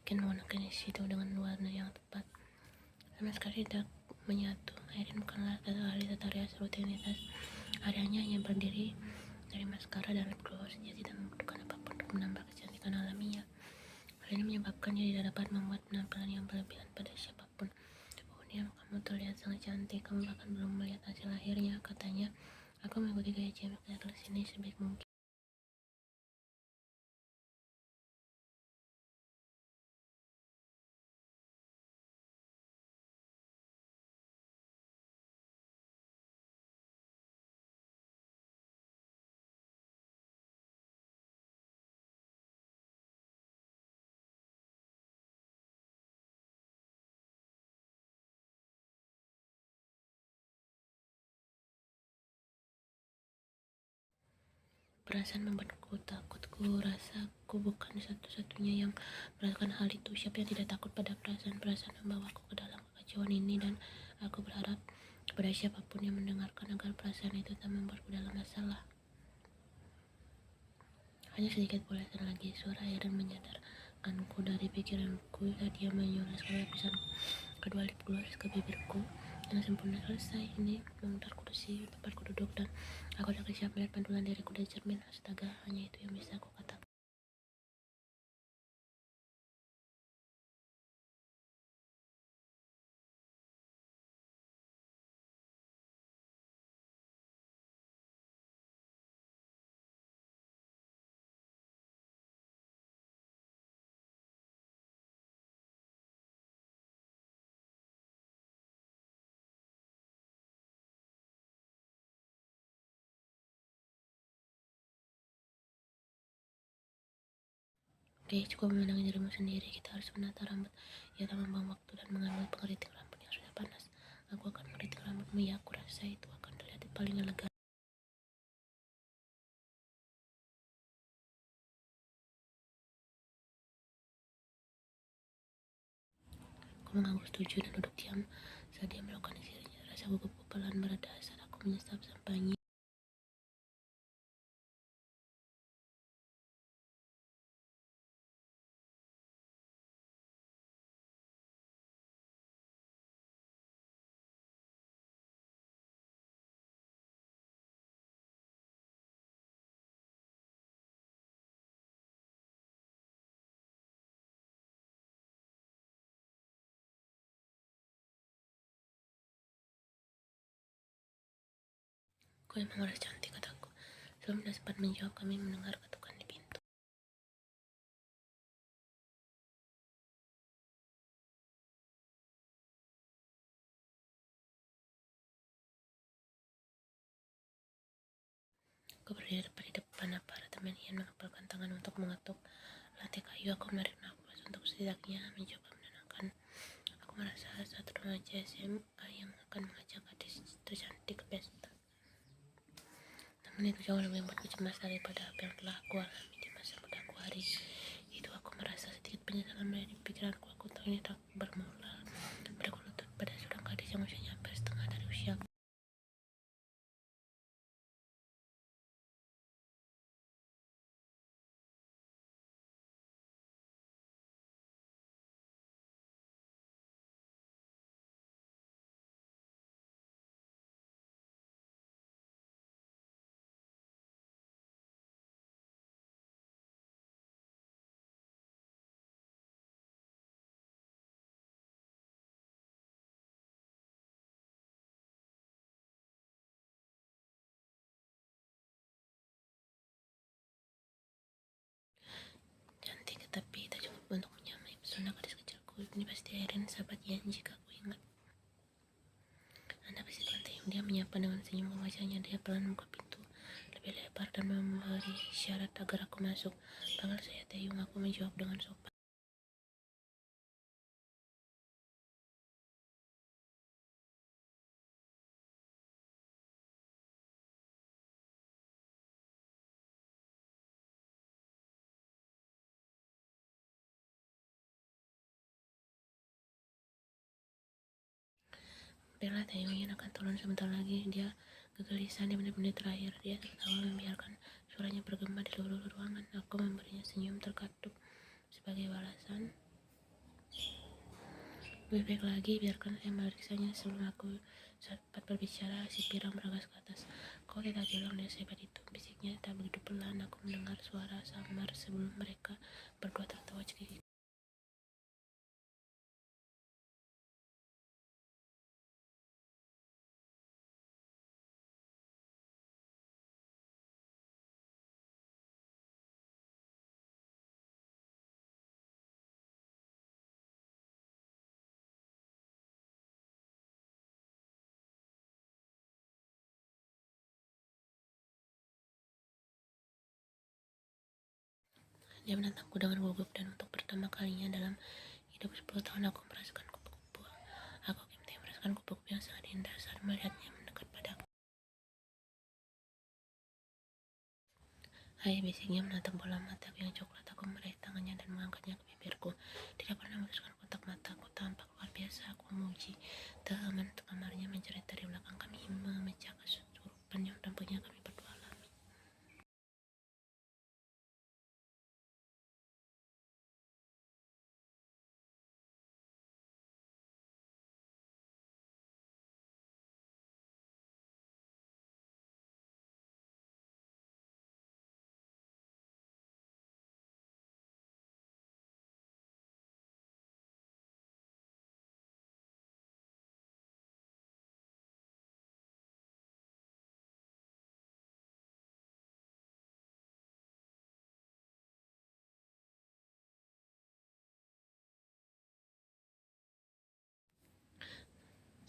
yakin menggunakan itu dengan warna yang tepat. Sama sekali tidak menyatu. Airin bukanlah ahli tata rias rutinitas. Areanya hanya berdiri dari maskara dan lip gloss. Dia tidak membutuhkan apapun untuk menambah kecantikan alaminya. Hal ini menyebabkan dia tidak dapat membuat penampilan yang berlebihan pada siapapun. "Oh, Nia, kamu terlihat sangat cantik. Kamu bahkan belum melihat hasil akhirnya," katanya. "Aku mengikuti gaya James Douglas ini sebaik mungkin." Perasaan membuatku takut. Ku rasa aku bukan satu-satunya yang merasakan hal itu. Siapa yang tidak takut pada perasaan-perasaan membawaku ke dalam kekacauan ini, dan aku berharap kepada siapapun yang mendengarkan agar perasaan itu tak membuatku dalam masalah. Hanya sedikit polesan lagi, suara Airin menyadarkanku dari pikiranku saat dia menyoleskan lapisan kedua lip gloss ke bibirku dengan sempurna. Selesai, ini memutar kursi tempatku duduk, dan aku tak siap melihat pantulan diriku dari cermin. Astaga, hanya itu yang bisa aku katakan. Oke, cukup memenangi dirimu sendiri. Kita harus menata rambut. Ia tak membuang waktu dan mengambil pengeriting rambut yang sudah panas. Aku akan mengeriting rambutmu. Ya, aku rasa itu akan terlihat paling elegan. Aku mengangguk setuju dan duduk diam saat dia melakukan isinya. Rasa gugupku pelan mereda saat aku menyesap sampahnya. "Kau emang harus cantik," kataku. Sebelum dia sempat menjawab, kami mendengar ketukan di pintu. Aku berdiri tepat di depan apartemen. Ian mengepalkan tangan untuk mengetuk lantai kayu. Aku menarik nafas untuk setidaknya mencoba menenangkan. Aku merasa satu remaja SMA yang akan mengajak gadis tercantik ke pesta. Namun itu jauh lebih membuatku cemas daripada apa yang telah aku alami di masa mudaku hari itu. Aku merasa sedikit penyesalan di pikiranku. Aku tahu ini tak bermula pada lutut pada seorang gadis yang usianya hampir setengah dari usiaku. Cantik, tapi tak cukup untuk menyamai pesona gadis kecilku. Ini pasti Airin, sahabat Ian, jika aku ingat. Anda pasti telah tersenyum. Dia menyapa dengan senyum ke wajahnya. Dia pelan membuka pintu lebih lebar dan memberi syarat agar aku masuk. "Panggil saya Taeyong," aku menjawab dengan sopan. Bella, Taeyong Ian akan turun sebentar lagi. Dia kegelisahan di menit-menit terakhir. Dia tertawa membiarkan suaranya bergema di seluruh ruangan. Aku memberinya senyum terkatup sebagai balasan. Lebih baik lagi biarkan saya memeriksanya sebelum aku sempat berbicara. Si pirang berangkas ke atas. Kau tidak bilang dia sehebat itu, bisiknya tak begitu pelan. Aku mendengar suara samar sebelum mereka berdua tertawa cekik. Dia menatapku dengan gugup, dan untuk pertama kalinya dalam hidup 10 tahun aku merasakan kupu-kupu. Aku kini merasakan kupu-kupu yang sangat indah saat melihatnya mendekat padaku. Hai, bisiknya menatap bola mataku yang coklat. Aku meraih tangannya dan mengangkatnya ke bibirku. Tidak pernah memutuskan kontak mataku. Tampak luar biasa, aku memuji. Teman kamarnya menjerit dari belakang kami, memecah kesurupan yang tampaknya kami berdua alami.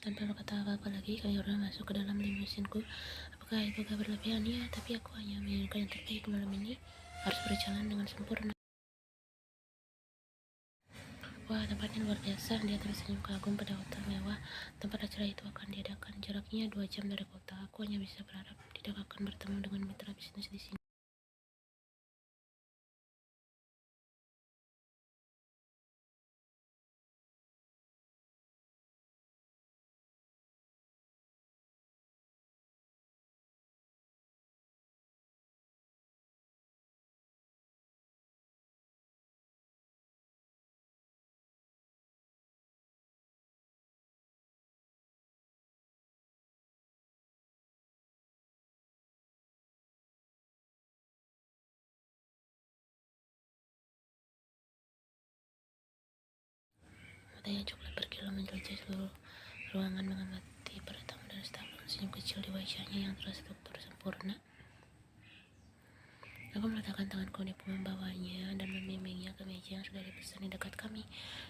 Tanpa berkata apa-apa lagi, kami berdua masuk ke dalam limusinku. Apakah itu gak berlebihan? Ya, tapi aku hanya menginginkan yang terbaik. Malam ini harus berjalan dengan sempurna. Wah, tempatnya luar biasa. Dia tersenyum kagum pada hotel mewah. Tempat acara itu akan diadakan. Jaraknya 2 jam dari kota. Aku hanya bisa berharap tidak akan bertemu dengan mitra bisnis di sini. Matanya coklat berkilau menjelajah seluruh ruangan, mengamati para tamu dan staf. Senyum kecil di wajahnya yang terstruktur sempurna. Aku meletakkan tanganku di membawanya dan membimbingnya ke meja yang sudah dipesan di dekat kami.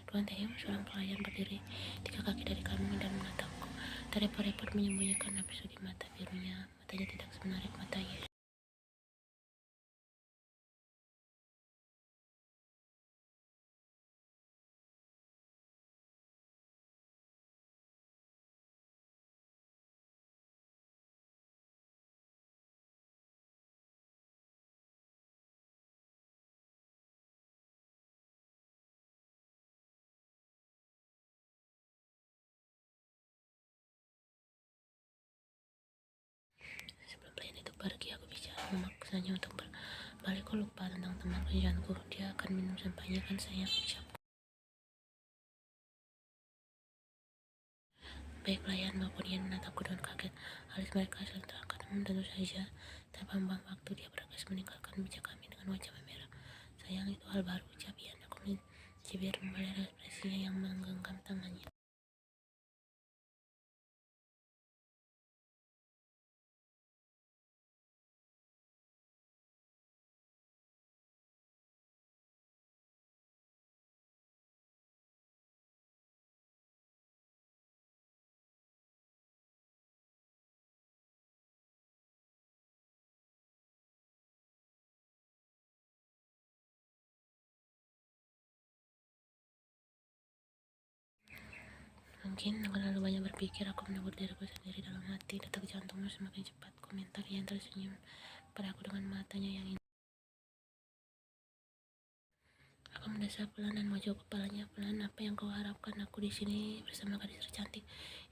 Tuan Taeyong, seorang pelayan, berdiri 3 kaki dari kami dan menatapku. Tak repot-repot menyembunyikan nafsu di mata birunya. Matanya tidak semenarik mata Ye. Sebelum pelayan itu pergi, aku bicara memaksanya untuk berbalik. Kau lupa tentang teman kerjaanku. Dia akan minum sampahnya, kan saya ucap. Baik pelayan maupun Ian menatapku dengan kaget. Alis mereka saling terangkat, namun tentu saja tanpa membuang waktu dia bergegas meninggalkan meja kami dengan wajah memerah. Sayang, itu hal baru, ucap Ian. Aku mencibir melihat ekspresinya yang menggenggam tangannya. Mungkin terlalu banyak berpikir, aku menegur diriku sendiri dalam hati. Detak jantungmu semakin cepat, komentar Ian tersenyum padaku dengan matanya yang indah. Aku mendesah pelan dan menjauh kepalanya pelan. Apa yang kau harapkan? Aku di sini bersama gadis tercantik.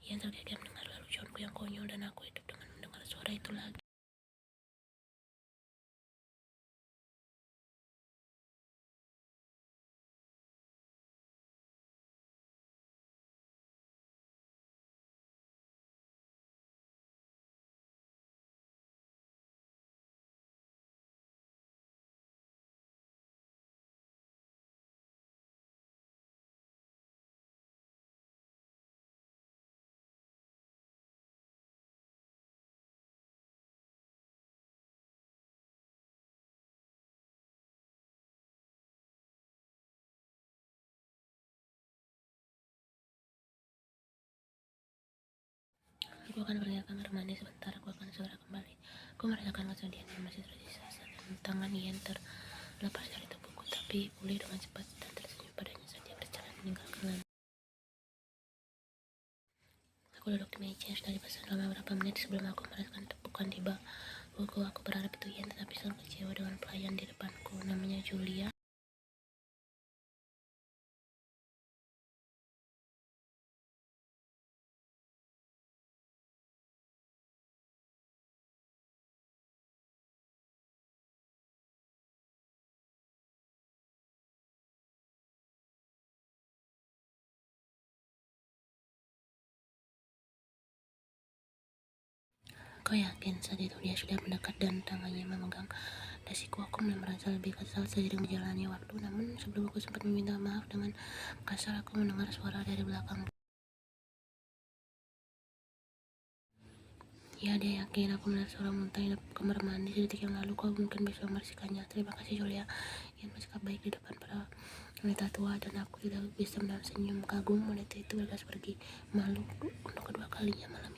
Ian tergigit mendengar leluconku yang konyol, dan aku hidup dengan mendengar suara itu lagi. Aku akan pergi ke kamar mandi sebentar, aku akan segera kembali. Aku merasakan kesedihan yang masih tersisa dan tangan Ian terlepas dari tubuhku, tapi pulih dengan cepat dan tersenyum padanya saat dia berjalan meninggalkan lantai. Aku duduk di meja yang sudah dipesan selama beberapa menit sebelum aku merasakan tepukan di bahuku. Aku berharap itu Ian, tetapi selalu kecewa dengan pelayan di depanku. Namanya Julia. Kau yakin saat itu dia sudah mendekat dan tangannya memegang dasiku? Aku mulai merasa lebih kesal seiring berjalannya waktu. Namun sebelum aku sempat meminta maaf dengan kasar, aku mendengar suara dari belakang. Ya, dia yakin aku melihat seorang muntah di kamar mandi sedetik yang lalu. Kau mungkin bisa membersihkannya. Terima kasih, Julia. Ian bersikap baik di depan para wanita tua, dan aku tidak bisa menahan senyum kagum. Wanita itu bergegas pergi, malu untuk kedua kalinya malam